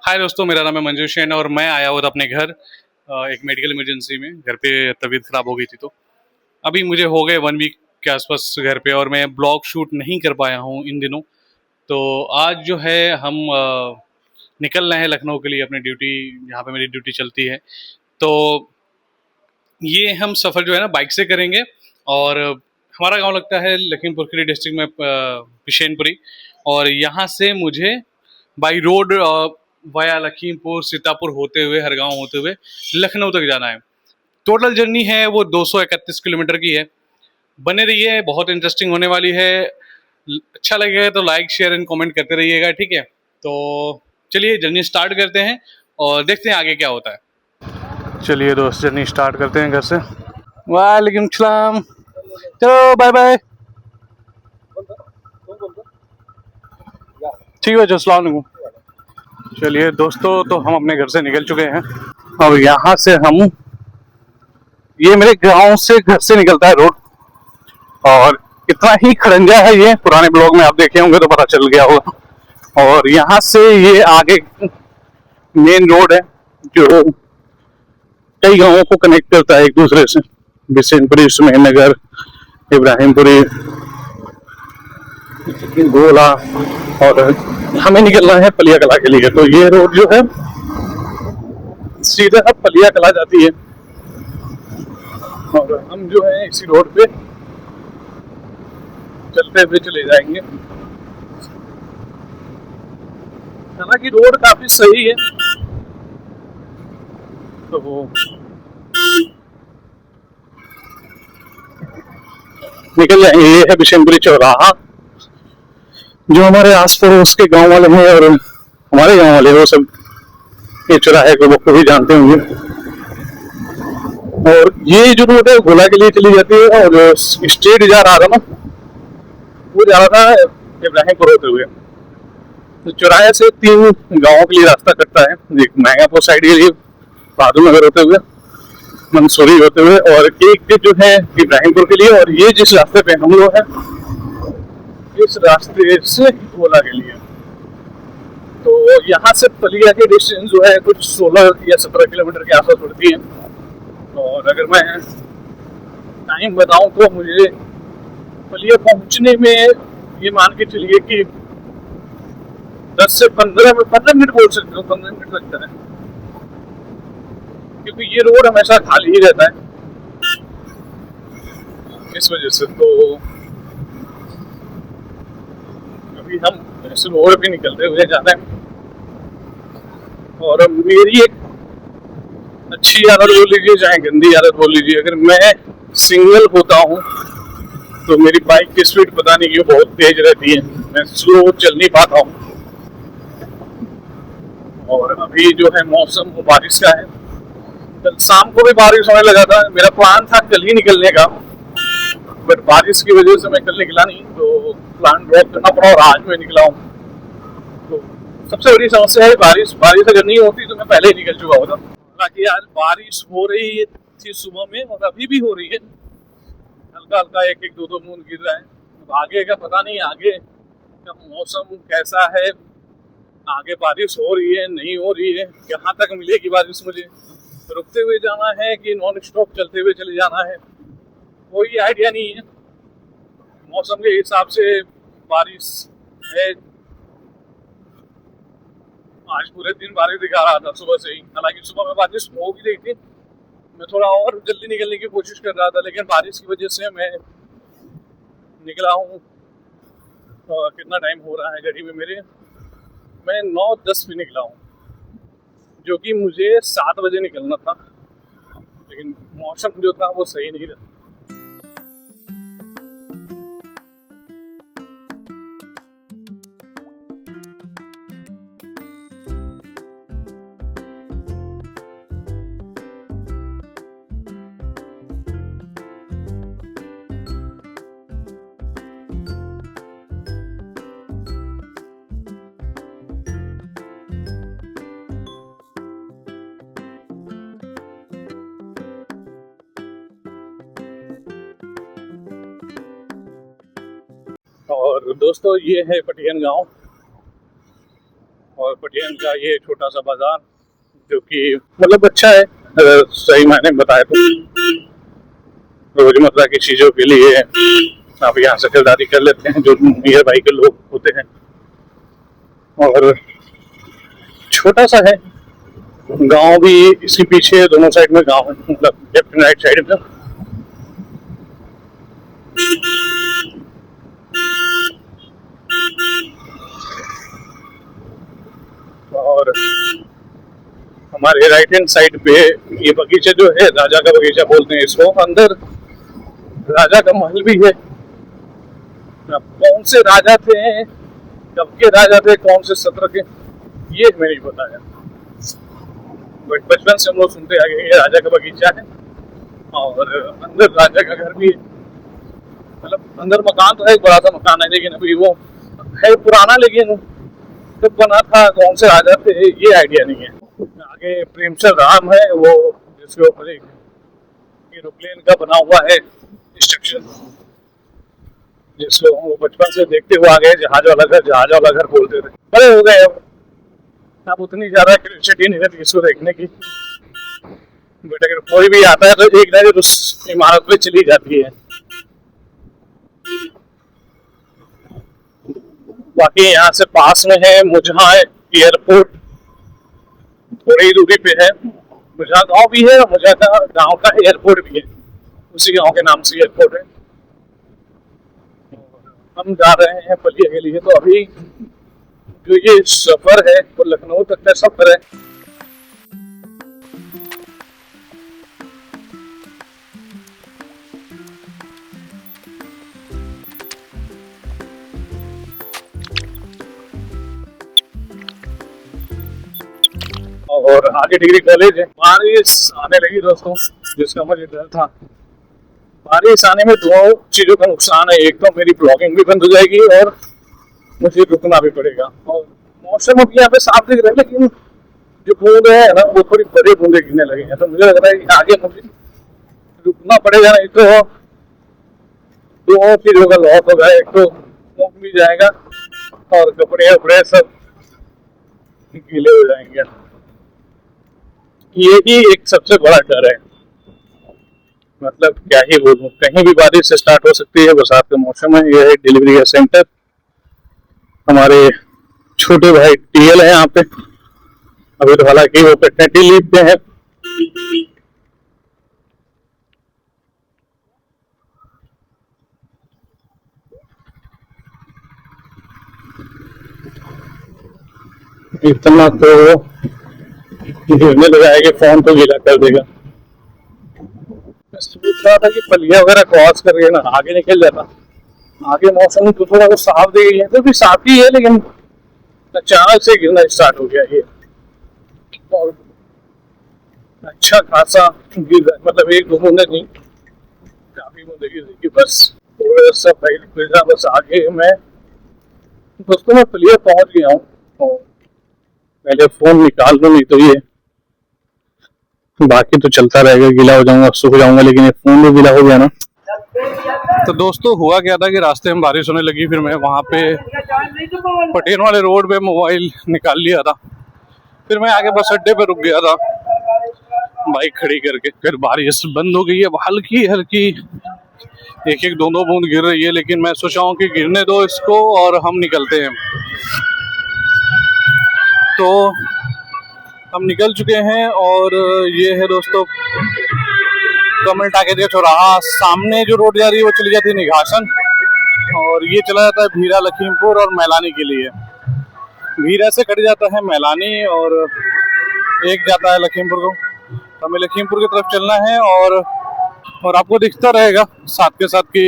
हाय दोस्तों, मेरा नाम है मंजू शैन और मैं आया हुआ था अपने घर एक मेडिकल इमरजेंसी में। घर पे तबीयत खराब हो गई थी, तो अभी मुझे हो गए 1 वीक के आसपास घर पे, और मैं ब्लॉग शूट नहीं कर पाया हूँ इन दिनों। तो आज जो है हम निकल रहे हैं लखनऊ के लिए, अपनी ड्यूटी जहाँ पे मेरी ड्यूटी चलती है। तो ये हम सफ़र जो है ना बाइक से करेंगे। और हमारा गांव लगता है लखीमपुर खीरी डिस्ट्रिक्ट में, बिशेनपुरी। और यहाँ से मुझे by road via Lakhimpur Sitapur होते हुए, हरगांव होते हुए लखनऊ तक जाना है। टोटल जर्नी है वो 231 किलोमीटर की है। बने रहिए, बहुत इंटरेस्टिंग होने वाली है। अच्छा लगेगा तो लाइक शेयर एंड कमेंट करते रहिएगा, ठीक है। तो चलिए जर्नी स्टार्ट करते हैं और देखते हैं आगे क्या होता है। चलिए दोस्त, जर्नी स्टार्ट करते हैं घर से। वालेकुम सलाम। चलो बाय बाय। ठीक है, अस्सलाम वालेकुम। चलिए दोस्तों, तो हम अपने घर से निकल चुके हैं। अब यहाँ से हम, ये मेरे गांव से घर से निकलता है रोड, और इतना ही खड़ंजा है। ये पुराने ब्लॉग में आप देखे होंगे तो पता चल गया होगा। और यहाँ से ये आगे मेन रोड है जो कई गांवों को कनेक्ट करता है एक दूसरे से। बिशनपुरी, सुमेरनगर, इब्राहिमपुरी, गोला। और हमें निकलना है पलिया कला के लिए। तो ये रोड जो है सीधा पलिया कला जाती है, और हम जो है इसी रोड पे चलते हुए चले जाएंगे। हालांकि रोड काफी सही है। तो निकल जाएंगे। ये है बिशनपुरी चौराहा, जो हमारे आस पड़ोस के गांव वाले हैं और हमारे गांव वाले, वो सब ये चौराहे को बखूबी जानते होंगे। और ये जो रोड है गोला के लिए चली जाती है, और जो स्ट्रेट जा रहा था ना, वो जा रहा था इब्राहिमपुर होते हुए। तो चौराहे से 3 गांवों के लिए रास्ता कटता है। एक महंगापुर साइड के लिए बहादुर नगर होते हुए, मंसूरी होते हुए, और एक जो है इब्राहिमपुर के लिए। और ये जिस रास्ते पे हम लोग हैं, इस रास्ते से गोला के लिए। तो यहाँ से पलिया की डिस्टेंस जो है कुछ 16 या 17 किलोमीटर के आसपास पड़ती है। और अगर मैं टाइम बताऊं तो मुझे पलिया पहुंचने में, ये मान के चलिए कि 10 से 15 मिनट बोल सकते हो, 15 मिनट लगता है, क्योंकि ये रोड हमेशा खाली ही रहता है इस वजह से। तो अभी हम इस रोड पे निकलते हुए जा रहे हैं। और मेरी एक अच्छी आदत बोल लीजिए, चाहे गंदी आदत बोल लीजिए, अगर मैं सिंगल होता हूँ तो मेरी बाइक की स्पीड पता नहीं क्यों बहुत तेज रहती है, मैं स्लो चल नहीं पाता हूँ। और अभी जो है मौसम वो बारिश का है। कल शाम को भी बारिश होने लगा था। मेरा प्लान था कल ही निकलने का, बट बारिश की वजह से मैं कल निकला नहीं, तो प्लान ड्रॉप करना पड़ा और आज मैं निकला हूँ। तो सबसे बड़ी समस्या है बारिश। बारिश अगर नहीं होती तो मैं पहले ही निकल चुका होता। हालांकि आज बारिश हो रही थी सुबह में, और अभी भी हो रही है। हल्का हल्का एक एक दो बूंद गिर रहा है। अब आगे का पता नहीं, आगे का मौसम कैसा है, आगे बारिश हो रही है नहीं हो रही है, कहाँ तक मिलेगी बारिश, मुझे रुकते हुए जाना है कि नॉन स्टॉप चलते हुए चले जाना है, कोई आइडिया नहीं है। मौसम के हिसाब से बारिश है। आज पूरे दिन बारिश दिखा रहा था सुबह से ही। हालांकि सुबह में बारिश हो भी रही थी, मैं थोड़ा और जल्दी निकलने की कोशिश कर रहा था, लेकिन बारिश की वजह से मैं निकला हूँ। कितना टाइम हो रहा है घड़ी में मेरे, मैं 9:10 पे निकला हूँ, जो कि मुझे 7 बजे निकलना था, लेकिन मौसम जो था वो सही नहीं रहा। और दोस्तों, ये है पटियान गांव। और एनजीएन का ये छोटा सा बाजार, जो कि मतलब अच्छा है अगर सही मायने में बताए तो। रोजमर्रा की चीजों के लिए आप यहाँ से खरीदारी कर लेते हैं, जो नियर बाई के लोग होते हैं। और छोटा सा है, गांव भी इसी पीछे, दोनों साइड में गांव है, मतलब लेफ्ट एंड राइट साइड में। और हमारे राइट हैंड साइड पे ये बगीचा जो है, राजा का बगीचा बोलते हैं इसको। अंदर राजा का महल भी है। अब कौन से राजा थे, कब के राजा थे, कौन से सत्र के, ये हमें नहीं पता है। बट बचपन से हम लोग सुनते आ गए ये राजा का बगीचा है। और अंदर राजा का घर भी है, मतलब अंदर मकान तो है, एक बड़ा सा मकान है, लेकिन अभी वो है पुराना, लेकिन कब बना था, कौन से राजा थे, ये आइडिया नहीं है। आगे प्रेमचंद राम है, वो जिसके ऊपर एक एरोप्लेन का बना हुआ है स्ट्रक्चर, जिसको हम बचपन से देखते हुए आ गए। जहाज वाला घर बोलते थे। बड़े हो गए अब उतनी ज्यादा क्यूरियोसिटी नहीं रहती इसको देखने की। बट अगर कोई भी आता है तो एक नजर उस इमारत पे चली जाती है। बाकी यहाँ से पास में है मुझा एयरपोर्ट, थोड़ी दूरी पे है। मुझा गांव भी है और मुझा का गांव का एयरपोर्ट भी है, उसी गांव के नाम से एयरपोर्ट है। हम जा रहे हैं बलिया के लिए। तो अभी जो ये सफर है वो लखनऊ तक का सफर है। और आगे डिग्री कॉलेज है। बारिश आने लगी दोस्तों, जिसका मुझे डर था। बारिश आने में दो चीजों का नुकसान है, एक तो मेरी ब्लॉगिंग भी बंद हो जाएगी और मुझे रुकना भी पड़ेगा। और मौसम अभी यहाँ पे साफ दिख रहा है, लेकिन जो बूंदे है ना वो थोड़ी बड़ी बूंदे गिरने लगी हैं। तो मुझे लग रहा है कि आगे मुझे रुकना पड़ेगा, नहीं तो दो चीजों का लॉस होगा। एक तो स्मोक भी जाएगा और कपड़े वपड़े सब गीले हो जाएंगे। ये ही एक सबसे बड़ा डर है। मतलब क्या ही बोलूं, कहीं भी बारिश स्टार्ट हो सकती है। बरसात का मौसम है। यह है डिलीवरी का सेंटर। हमारे छोटे भाई टीएल है यहाँ पे। अभी तो हालांकि वो पैटर्निटी लीव पे है। इतना तो गिरने लगा है कि फोन तो गीला कर देगा। सोच रहा था कि पलिया वगैरह क्रॉस करके ना आगे निकल जाता। आगे मौसम तो थोड़ा वो साफ दे गई है, तो भी साफ ही है, लेकिन अचानक से गिरना स्टार्ट हो गया ये। और अच्छा खासा गिर रहा है, मतलब एक दो बूंदे नहीं, काफी बूंदे गिरी। बस थोड़ा सा पहले बस आगे मैं दोस्तों मैं पलिया पहुंच गया हूँ। पहले फोन निकाल लूं, नहीं तो ये बाकी तो चलता रहेगा। गीला हो जाऊंगा, सूख जाऊंगा, लेकिन ये फोन भी गीला हो गया ना। तो दोस्तों हुआ क्या था कि रास्ते में बारिश होने लगी। फिर मैं वहाँ पे पटेल वाले रोड पे मोबाइल निकाल लिया था। फिर मैं आगे बस अड्डे पे रुक गया था बाइक खड़ी करके। फिर बारिश बंद हो गई है, हल्की हल्की एक एक दो बूंद गिर रही है। लेकिन मैं सोचा हूँ कि गिरने दो इसको और हम निकलते हैं। तो हम निकल चुके हैं और ये है दोस्तों कमल टाके का चौराहा। सामने जो रोड जा रही है वो चली जाती है निघासन, और ये चला जाता है भीरा लखीमपुर और मैलानी के लिए। भीरा से कट जाता है मैलानी और एक जाता है लखीमपुर को। हमें लखीमपुर की तरफ चलना है और आपको दिखता रहेगा साथ के साथ कि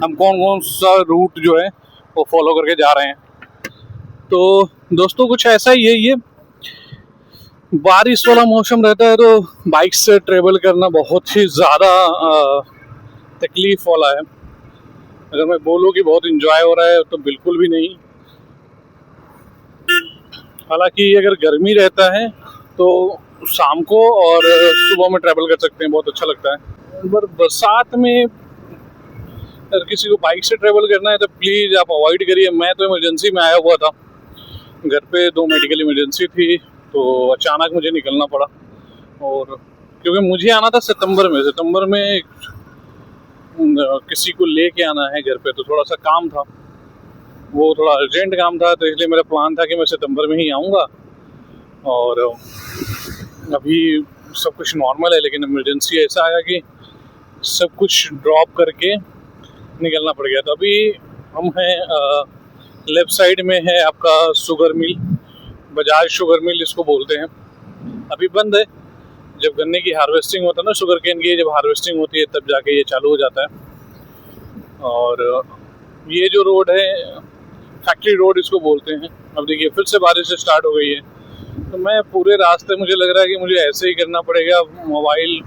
हम कौन कौन सा रूट जो है वो फॉलो करके जा रहे हैं। तो दोस्तों कुछ ऐसा ही है, ये बारिश वाला मौसम रहता है तो बाइक से ट्रेवल करना बहुत ही ज़्यादा तकलीफ वाला है। अगर मैं बोलूँ कि बहुत इंजॉय हो रहा है तो बिल्कुल भी नहीं। हालांकि अगर गर्मी रहता है तो शाम को और सुबह में ट्रैवल कर सकते हैं, बहुत अच्छा लगता है। पर बरसात में अगर किसी को बाइक से ट्रैवल करना है तो प्लीज़ आप अवॉइड करिए। मैं तो इमरजेंसी में आया हुआ था घर पे 2 मेडिकल इमरजेंसी थी, तो अचानक मुझे निकलना पड़ा। और क्योंकि मुझे आना था सितंबर में किसी को लेके आना है घर पे, तो थोड़ा सा काम था, वो थोड़ा अर्जेंट काम था, तो इसलिए मेरा प्लान था कि मैं सितंबर में ही आऊँगा। और अभी सब कुछ नॉर्मल है, लेकिन इमरजेंसी ऐसा आया कि सब कुछ ड्रॉप करके निकलना पड़ गया। तो अभी हम हैं लेफ़्ट साइड में है आपका sugar mill, Bajaj sugar mill जिसको बोलते हैं, अभी बंद है। जब गन्ने की हार्वेस्टिंग होता है ना, शुगर केन की जब हार्वेस्टिंग होती है तब जाके ये चालू हो जाता है। और ये जो रोड है फैक्ट्री रोड इसको बोलते हैं। अब देखिए फिर से बारिश स्टार्ट हो गई है, तो मैं पूरे रास्ते मुझे लग रहा है कि मुझे ऐसे ही करना पड़ेगा, मोबाइल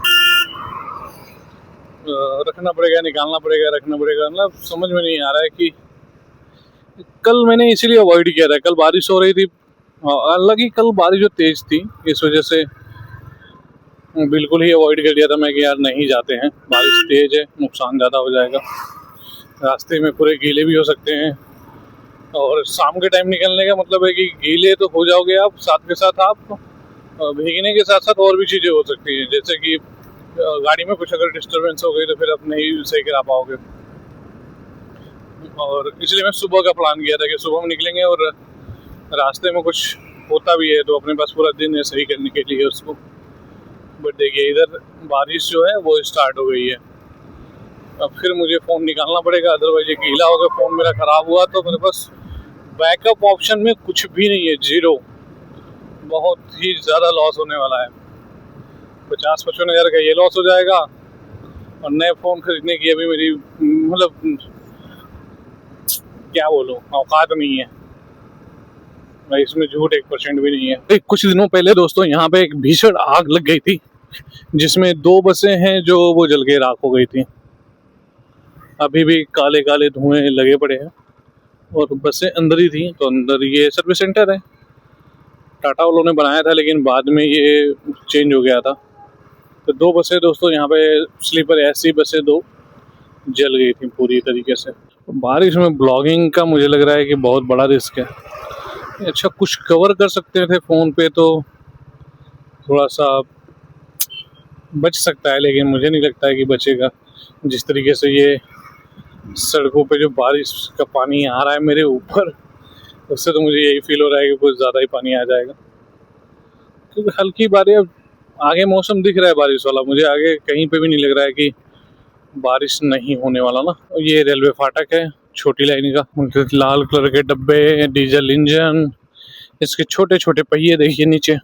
रखना पड़ेगा, निकालना पड़ेगा, रखना पड़ेगा, मतलब समझ में नहीं आ रहा है कि कल मैंने इसीलिए अवॉइड किया था। कल बारिश हो रही थी, हालांकि कल बारिश जो तेज़ थी इस वजह से बिल्कुल ही अवॉइड कर दिया था मैं कि यार नहीं जाते हैं, बारिश तेज़ है, नुकसान ज़्यादा हो जाएगा, रास्ते में पूरे गीले भी हो सकते हैं। और शाम के टाइम निकलने का मतलब है कि गीले तो हो जाओगे आप, साथ के साथ आप भीगने के साथ साथ और भी चीज़ें हो सकती हैं, जैसे कि गाड़ी में कुछ अगर डिस्टर्बेंस हो गई तो फिर आप नहीं सही करा पाओगे। और इसलिए मैं सुबह का प्लान किया था कि सुबह में निकलेंगे, और रास्ते में कुछ होता भी है तो अपने पास पूरा दिन है सही करने के लिए उसको। बट देखिए इधर बारिश जो है वो स्टार्ट हो गई है, अब फिर मुझे फ़ोन निकालना पड़ेगा, अदरवाइज ये गीला होगा, फ़ोन मेरा ख़राब हुआ तो मेरे पास बैकअप ऑप्शन में कुछ भी नहीं है, जीरो। बहुत ही ज़्यादा लॉस होने वाला है, 50-55 हज़ार का ये लॉस हो जाएगा, और नए फ़ोन खरीदने की अभी मेरी मतलब क्या बोलूँ औकात नहीं है, भाई इसमें झूठ 1% भी नहीं है। कुछ दिनों पहले दोस्तों यहाँ पे एक भीषण आग लग गई थी, जिसमें 2 बसें हैं जो वो जल के राख हो गई थी। अभी भी काले काले धुएं लगे पड़े हैं, और बसें अंदर ही थी। तो अंदर ये सर्विस सेंटर है, टाटा वालों ने बनाया था, लेकिन बाद में ये चेंज हो गया था। तो 2 बसें दोस्तों यहाँ पे स्लीपर एसी बसें 2 जल गई थी पूरी तरीके से। बारिश में ब्लॉगिंग का मुझे लग रहा है कि बहुत बड़ा रिस्क है। अच्छा कुछ कवर कर सकते थे फ़ोन पे तो थोड़ा सा बच सकता है, लेकिन मुझे नहीं लगता है कि बचेगा। जिस तरीके से ये सड़कों पे जो बारिश का पानी आ रहा है मेरे ऊपर, उससे तो मुझे यही फील हो रहा है कि कुछ ज़्यादा ही पानी आ जाएगा, क्योंकि हल्की बारिश। अब आगे मौसम दिख रहा है बारिश वाला, मुझे आगे कहीं पे भी नहीं लग रहा है कि बारिश नहीं होने वाला ना। ये रेलवे फाटक है छोटी लाइन का, उनके लाल कलर के डब्बे, डीजल इंजन, इसके छोटे छोटे पहिए देखिए नीचे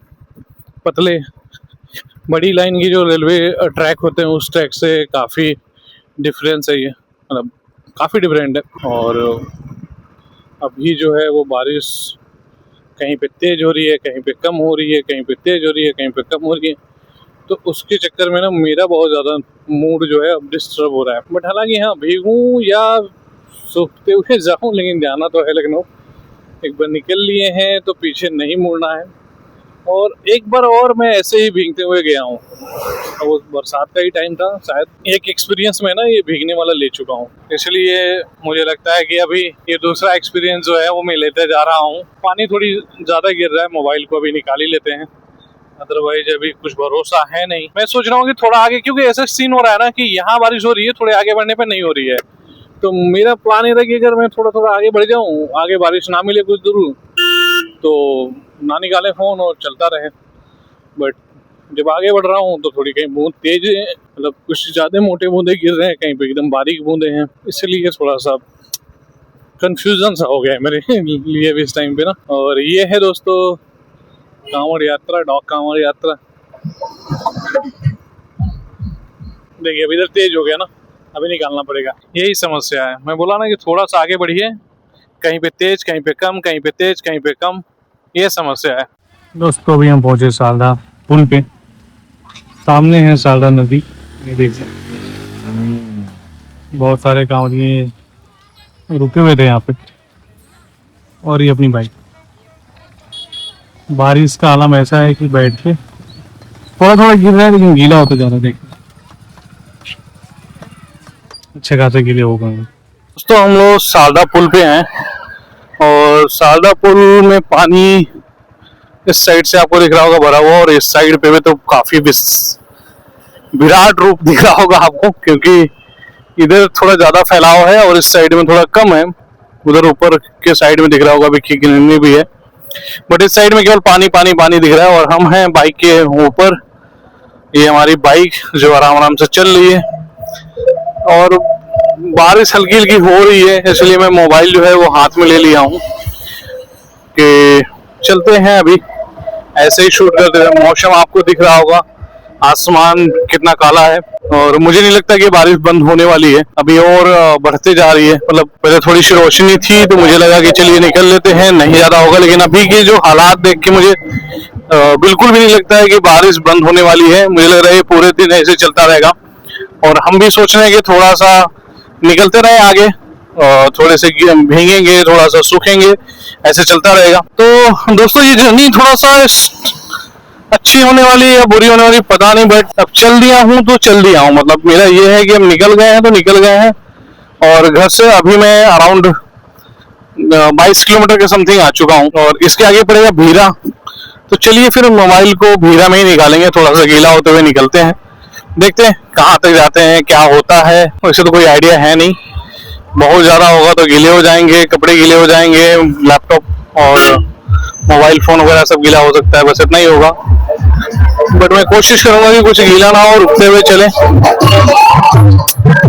पतले। बड़ी लाइन की जो रेलवे ट्रैक होते हैं उस ट्रैक से काफ़ी डिफरेंस है, ये मतलब काफ़ी डिफरेंट है। और अभी जो है वो बारिश कहीं पे तेज़ हो रही है, कहीं पे कम हो रही है, कहीं पे तेज़ हो रही है, कहीं पे कम हो रही है। तो उसके चक्कर में ना मेरा बहुत ज़्यादा मूड जो है अब डिस्टर्ब हो रहा है। बट हालांकि हाँ भीगूँ या सूखते हुए जाऊँ, लेकिन जाना तो है लखनऊ। एक बार निकल लिए हैं तो पीछे नहीं मुड़ना है। और एक बार और मैं ऐसे ही भीगते हुए गया हूँ, वो बरसात का ही टाइम था शायद। एक एक्सपीरियंस में ना ये भीगने वाला ले चुका हूँ, इसलिए मुझे लगता है कि अभी ये दूसरा एक्सपीरियंस जो है वो मैं लेते जा रहा हूँ। पानी थोड़ी ज़्यादा गिर रहा है, मोबाइल को अभी निकाल ही लेते हैं, अदरवाइज अभी कुछ भरोसा है नहीं। मैं सोच रहा हूँ कि थोड़ा आगे, क्योंकि ऐसा सीन हो रहा है ना कि यहाँ बारिश हो रही है, थोड़े आगे बढ़ने पर नहीं हो रही है। तो मेरा प्लान ये था कि अगर मैं थोड़ा थोड़ा आगे बढ़ जाऊँ, आगे बारिश ना मिले कुछ दूर, तो ना निकाले फ़ोन और चलता रहे। बट जब आगे बढ़ रहा हूँ तो थोड़ी कहीं बूंद तेज है, मतलब कुछ ज़्यादा मोटे बूंदे गिर रहे हैं, कहीं पे एकदम बारीक बूंदे हैं, इसलिए थोड़ा सा कंफ्यूजन सा हो गया है मेरे लिए भी इस टाइम पे ना। और ये है दोस्तों कांवड़ यात्रा, डॉग कांवड़ यात्रा। देखिए अभी इधर तेज हो गया ना, अभी निकालना पड़ेगा, यही समस्या है। मैं बोला ना कि थोड़ा सा आगे बढ़िए, कहीं पे तेज, कहीं पे कम, कहीं पे तेज, कहीं पे कम, ये समस्या है। दोस्तों अभी हम पहुंचे सालदा पुल पे, सामने है सालदा नदी, ये देखिए बहुत सारे कांवड़िए रुके हुए थे यहाँ पे, और ये अपनी बाइक। बारिश का आलम ऐसा है कि बैठ के थोड़ा थोड़ा गिर रहा है, लेकिन गीला होता जा रहा है। देखिए अच्छे खासे गीले हो गए। दोस्तों हम लोग सालदा पुल पे हैं, और शारदा पुल में पानी इस साइड से आपको दिख रहा होगा भरा हुआ, और इस साइड पे भी तो काफी विराट रूप दिख रहा होगा आपको, क्योंकि इधर थोड़ा ज्यादा फैलाव है और इस साइड में थोड़ा कम है। उधर ऊपर के साइड में दिख रहा होगा भी ग्रीनरी भी है, बट इस साइड में केवल पानी पानी पानी दिख रहा है। और हम हैं बाइक के ऊपर, ये हमारी बाइक जो आराम आराम से चल रही है, और बारिश हल्की हल्की हो रही है, इसलिए मैं मोबाइल जो है वो हाथ में ले लिया हूँ कि चलते हैं अभी ऐसे ही शूट करते हैं। मौसम आपको दिख रहा होगा, आसमान कितना काला है, और मुझे नहीं लगता कि बारिश बंद होने वाली है, अभी और बढ़ते जा रही है। मतलब पहले थोड़ी सी रोशनी थी तो मुझे लगा कि चलिए निकल लेते हैं, नहीं ज्यादा होगा, लेकिन अभी के जो हालात देख के मुझे बिल्कुल भी नहीं लगता है कि बारिश बंद होने वाली है। मुझे लग रहा है ये पूरे दिन ऐसे चलता रहेगा, और हम भी सोच रहे हैं कि थोड़ा सा निकलते रहे आगे, थोड़े से भीगेंगे, थोड़ा सा सूखेंगे, ऐसे चलता रहेगा। तो दोस्तों ये जर्नी थोड़ा सा अच्छी होने वाली या बुरी होने वाली पता नहीं, बट अब चल दिया हूँ तो चल दिया हूँ। मतलब मेरा ये है कि हम निकल गए हैं तो निकल गए हैं, और घर से अभी मैं अराउंड 22 किलोमीटर के समथिंग आ चुका हूँ, और इसके आगे पड़ेगा भीरा। तो चलिए फिर मोबाइल को भीरा में ही निकालेंगे, थोड़ा सा गीला होते हुए निकलते हैं, देखते हैं कहाँ तक जाते हैं, क्या होता है। वैसे तो कोई आइडिया है नहीं, बहुत ज्यादा होगा तो गीले हो जाएंगे, कपड़े गीले हो जाएंगे, लैपटॉप और मोबाइल फोन वगैरह सब गीला हो सकता है, बस इतना ही होगा। बट मैं कोशिश करूंगा कि कुछ गीला ना हो, रुकते हुए चले,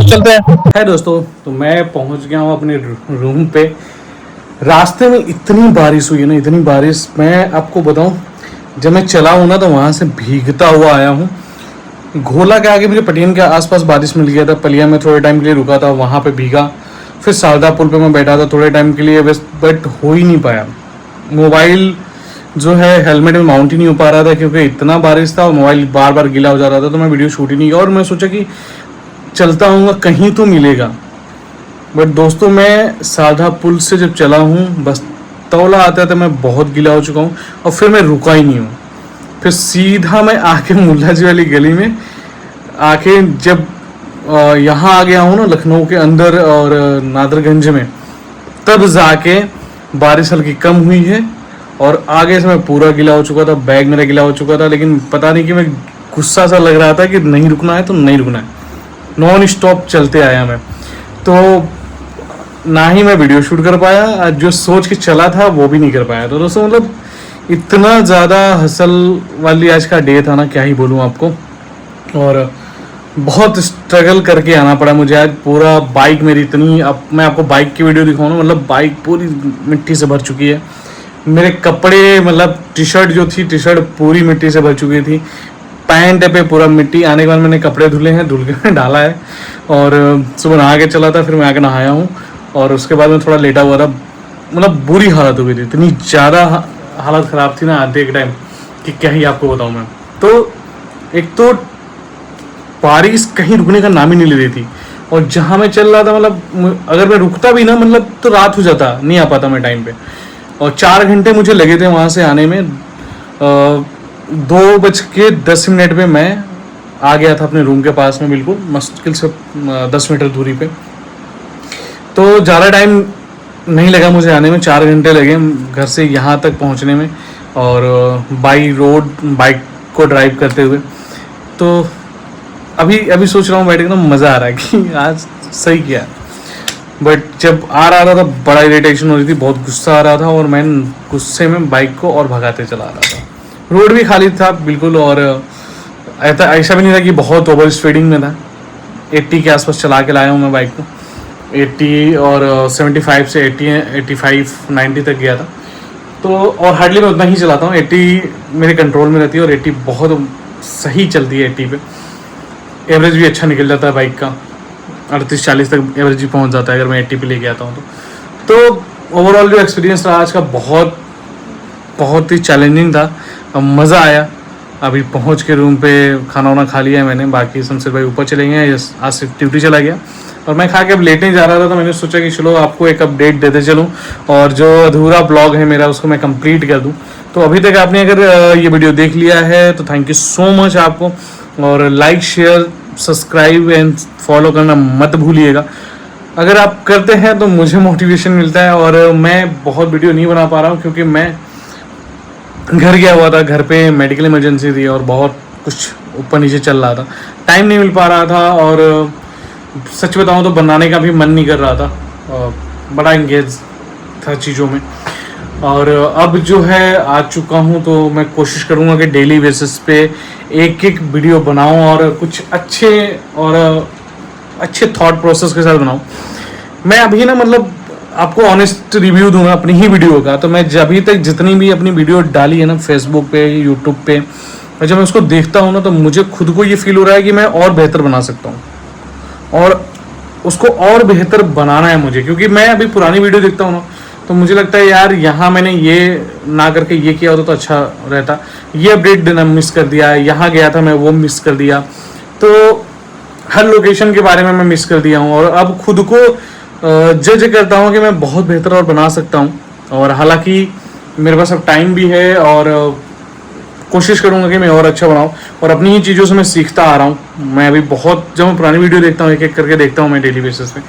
चलते हैं। है दोस्तों, तो मैं पहुंच गया हूं अपने रूम पे। रास्ते में इतनी बारिश हुई है ना, इतनी बारिश, मैं आपको बताऊं, जब मैं चला हूं ना तो वहां से भीगता हुआ आया हूं। घोला के आगे मुझे पटियान के आसपास बारिश मिल गया था, पलिया में थोड़े टाइम के लिए रुका था, वहां पे भीगा। फिर शारदा पुल पे मैं बैठा था थोड़े टाइम के लिए, बट हो ही नहीं पाया। मोबाइल जो है हेलमेट में माउंट ही नहीं हो पा रहा था, क्योंकि इतना बारिश था और मोबाइल बार बार गीला हो जा रहा था, तो मैं वीडियो शूट ही नहीं किया। और मैं सोचा कि चलता हूँ कहीं तो मिलेगा, बट दोस्तों मैं शारदा पुल से जब चला हूँ, बस तौला आता था मैं बहुत गीला हो चुका हूँ, और फिर मैं रुका ही नहीं हूँ। फिर सीधा मैं आके मुल्ला जी वाली गली में आके जब यहाँ आ गया हूँ ना, लखनऊ के अंदर और नादरगंज में, तब जाके बारिश हल्की कम हुई है, और आगे से मैं पूरा गीला हो चुका था, बैग मेरा गीला हो चुका था। लेकिन पता नहीं कि मैं गुस्सा सा लग रहा था कि नहीं रुकना है तो नहीं रुकना है, नॉन स्टॉप चलते आया मैं। तो ना ही मैं वीडियो शूट कर पाया, जो सोच के चला था वो भी नहीं कर पाया। तो दोस्तों मतलब इतना ज़्यादा हसल वाली आज का डे था ना, क्या ही बोलूँ आपको। और बहुत स्ट्रगल करके आना पड़ा मुझे आज। पूरा बाइक मेरी इतनी, अब मैं आपको बाइक की वीडियो दिखाऊँ ना, मतलब बाइक पूरी मिट्टी से भर चुकी है। मेरे कपड़े, मतलब टी शर्ट जो थी, टी शर्ट पूरी मिट्टी से भर चुकी थी। पैंट पे पूरा मिट्टी, आने के बाद मैंने कपड़े धुले हैं, धुल के डाला है, और सुबह नहा के चला था, फिर मैं आके नहाया हूँ, और उसके बाद मैं थोड़ा लेटा हुआ था। मतलब बुरी हालत हो गई थी, इतनी ज़्यादा हालत ख़राब थी ना आधे के टाइम कि क्या ही आपको बताऊँ मैं। तो एक तो बारिश कहीं रुकने का नाम ही नहीं ले रही थी, और जहाँ मैं चल रहा था, मतलब अगर मैं रुकता भी ना, मतलब तो रात हो जाता, नहीं आ पाता मैं टाइम पे। और 4 घंटे मुझे लगे थे वहाँ से आने में। 2:10 पे मैं आ गया था अपने रूम के पास में, बिल्कुल मुश्किल से 10 मीटर दूरी पे। तो ज़्यादा टाइम नहीं लगा मुझे आने में, 4 घंटे लगे घर से यहाँ तक पहुँचने में, और बाई रोड बाइक को ड्राइव करते हुए। तो अभी सोच रहा हूँ बैठ के, ना मज़ा आ रहा है कि आज सही किया। बट जब आ रहा था बड़ा इरिटेशन हो रही थी, बहुत गुस्सा आ रहा था, और मैं गुस्से में बाइक को और भगाते चला रहा था। रोड भी खाली था बिल्कुल, और ऐसा भी नहीं था कि बहुत ओवर स्पीडिंग में था। 80 के आसपास चला के लाया हूँ मैं बाइक को, 80 और 75 से 80 85 90 तक गया था। तो और हार्डली मैं उतना ही चलाता हूँ, 80 मेरे कंट्रोल में रहती है, और 80 बहुत सही चलती है। 80 पे एवरेज भी अच्छा निकल जाता है बाइक का, 38-40 तक एवरेज भी पहुंच जाता है अगर मैं 80 पे लेके आता हूँ तो ओवरऑल जो एक्सपीरियंस रहा आज का बहुत ही चैलेंजिंग था। मज़ा आया। अभी पहुंच के रूम पे खाना वाना खा लिया है मैंने, बाकी शमशेर भाई ऊपर चले गए, आज से ड्यूटी चला गया, और मैं खा के अब लेटने जा रहा था। तो मैंने सोचा कि चलो आपको एक अपडेट देते चलूँ, और जो अधूरा ब्लॉग है मेरा उसको मैं कंप्लीट कर दूँ। तो अभी तक आपने अगर ये वीडियो देख लिया है तो थैंक यू सो मच आपको, और like share subscribe and follow करना मत भूलिएगा। अगर आप करते हैं तो मुझे मोटिवेशन मिलता है। और मैं बहुत वीडियो नहीं बना पा रहा हूँ क्योंकि मैं घर गया हुआ था, घर पे मेडिकल इमरजेंसी थी और बहुत कुछ ऊपर नीचे चल रहा था, टाइम नहीं मिल पा रहा था। और सच बताऊँ तो बनाने का भी मन नहीं कर रहा था, बड़ा इंगेज था चीज़ों में। और अब जो है आ चुका हूँ तो मैं कोशिश करूँगा कि डेली बेसिस पे एक एक वीडियो बनाऊँ और कुछ अच्छे थॉट प्रोसेस के साथ बनाऊँ। मैं अभी ना मतलब आपको ऑनेस्ट रिव्यू दूंगा अपनी ही वीडियो का। तो मैं अभी तक जितनी भी अपनी वीडियो डाली है ना फेसबुक पे, यूट्यूब पे, और जब मैं उसको देखता हूँ ना तो मुझे खुद को ये फील हो रहा है कि मैं और बेहतर बना सकता हूँ और उसको और बेहतर बनाना है मुझे। क्योंकि मैं अभी पुरानी वीडियो देखता हूँ ना तो मुझे लगता है यार यहाँ मैंने ये ना करके ये किया होता तो अच्छा रहता, ये अपडेट देना मिस कर दिया, यहाँ गया था मैं वो मिस कर दिया, तो हर लोकेशन के बारे में मैं मिस कर दिया हूँ। और अब खुद को जज करता हूँ कि मैं बहुत बेहतर और बना सकता हूँ। और हालांकि मेरे पास अब टाइम भी है और कोशिश करूँगा कि मैं और अच्छा बनाऊँ। और अपनी ही चीज़ों से मैं सीखता आ रहा हूँ। मैं अभी बहुत जब मैं पुरानी वीडियो देखता हूँ एक एक करके देखता हूँ मैं डेली बेसिस पे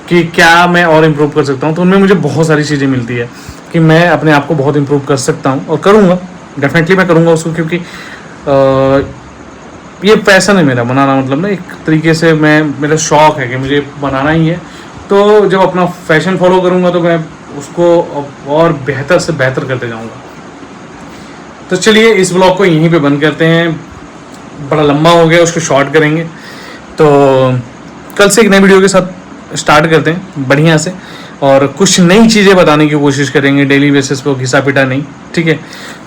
कि क्या मैं और इम्प्रूव कर सकता हूँ, तो उनमें मुझे बहुत सारी चीज़ें मिलती है कि मैं अपने आप को बहुत इम्प्रूव कर सकता हूँ और करूँगा, डेफिनेटली मैं करूँगा उसको। क्योंकि ये पैशन है मेरा बनाना, मतलब ना एक तरीके से मेरा शौक़ है कि मुझे बनाना ही है। तो जब अपना फैशन फॉलो करूँगा तो मैं उसको और बेहतर से बेहतर करते जाऊँगा। तो चलिए इस ब्लॉग को यहीं पे बंद करते हैं, बड़ा लंबा हो गया, उसको शॉर्ट करेंगे। तो कल से एक नई वीडियो के साथ स्टार्ट करते हैं बढ़िया से और कुछ नई चीज़ें बताने की कोशिश करेंगे डेली बेसिस पे, घिसा पिटा नहीं, ठीक है।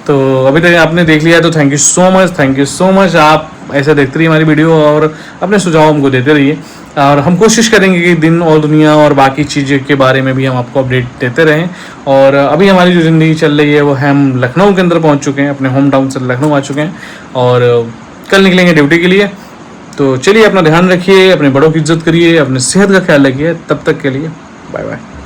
तो अभी तक आपने देख लिया तो थैंक यू सो मच। आप ऐसे देखते रहिए हमारी वीडियो और अपने सुझाव हमको देते रहिए और हम कोशिश करेंगे कि दिन और दुनिया और बाकी चीज़ों के बारे में भी हम आपको अपडेट देते रहें। और अभी हमारी जो ज़िंदगी चल रही है वो हम लखनऊ के अंदर पहुंच चुके हैं, अपने होम टाउन से लखनऊ आ चुके हैं और कल निकलेंगे ड्यूटी के लिए। तो चलिए अपना ध्यान रखिए, अपने बड़ों की इज्जत करिए, अपने सेहत का ख्याल रखिए। तब तक के लिए बाय बाय।